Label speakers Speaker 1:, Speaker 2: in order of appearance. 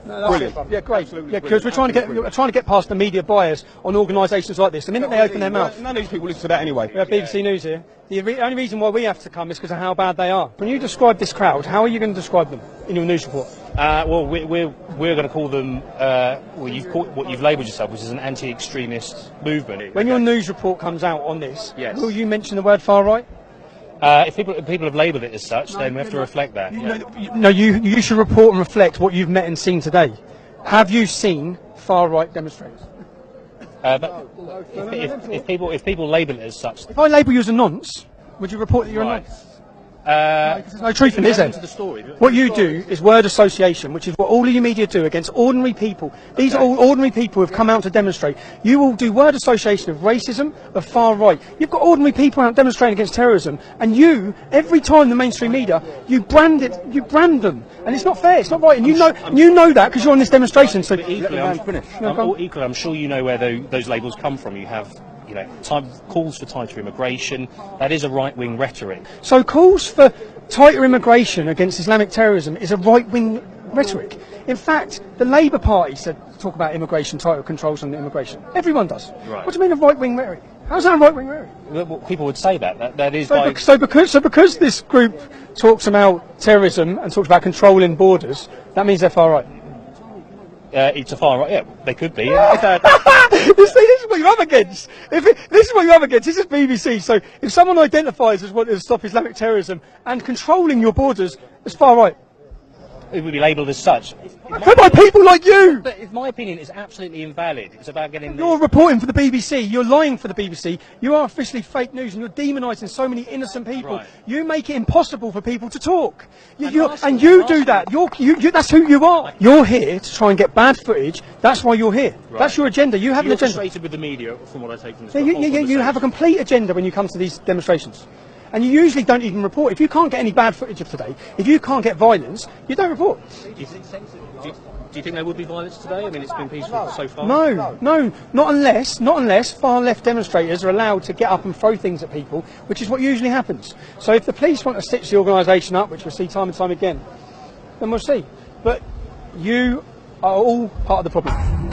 Speaker 1: No,
Speaker 2: Brilliant.
Speaker 1: Yeah, great. Yeah, because we're trying to get past the media bias on organisations like this. The minute they open their mouth.
Speaker 2: None of these people listen to that anyway.
Speaker 1: We have BBC News here. The only reason why we have to come is because of how bad they are. When you describe this crowd, how are you going to describe them in your news report?
Speaker 3: Well, we're going to call them, well, you've called what you've labelled yourself, which is an anti-extremist movement.
Speaker 1: When your news report comes out on this,
Speaker 3: yes.
Speaker 1: Will you mention the word far right?
Speaker 3: If people have labelled it as such, then we have to reflect that.
Speaker 1: You should report and reflect what you've met and seen today. Have you seen far right demonstrators?
Speaker 3: But if people label it as such,
Speaker 1: if I label you as a nonce, would you report that you're a nonce? There's no truth in it, is there? What you do is word association, which is what all of you media do against ordinary people. These are all ordinary people who have come out to demonstrate. You will do word association of racism, of far right. You've got ordinary people out demonstrating against terrorism, and you, every time the mainstream media, you brand them, and it's not fair, it's not right, and you know that because you're on this demonstration. So
Speaker 3: equally, I'm sure you know where those labels come from. You have. Calls for tighter immigration. That is a right-wing rhetoric.
Speaker 1: So calls for tighter immigration against Islamic terrorism is a right-wing rhetoric. In fact, the Labour Party said talk about immigration, tighter controls on immigration. Everyone does.
Speaker 3: Right.
Speaker 1: What do you mean a right-wing rhetoric? How's that a right-wing rhetoric?
Speaker 3: Well, people would say that is
Speaker 1: so because this group talks about terrorism and talks about controlling borders, that means they're far right.
Speaker 3: It's a far right. Yeah, they could be.
Speaker 1: This is what you're up against. This is what you're up against. This is BBC. So if someone identifies as wanting to stop Islamic terrorism and controlling your borders, it's far right.
Speaker 3: It would be labelled as such.
Speaker 1: By people like you!
Speaker 3: But if my opinion is absolutely invalid, it's about getting...
Speaker 1: You're reporting for the BBC, you're lying for the BBC, you are officially fake news and you're demonising so many innocent people. Right. You make it impossible for people to talk. You do that. That's who you are. You're here to try and get bad footage, that's why you're here. Right. That's your agenda. You have an agenda.
Speaker 3: You're frustrated with the media, from what I take from this.
Speaker 1: You have a complete agenda when you come to these demonstrations. And you usually don't even report. If you can't get any bad footage of today, if you can't get violence, you don't report.
Speaker 3: Do you think there would be violence today? I mean, it's been peaceful so far.
Speaker 1: No, not unless far left demonstrators are allowed to get up and throw things at people, which is what usually happens. So if the police want to stitch the organisation up, which we'll see time and time again, then we'll see. But you are all part of the problem.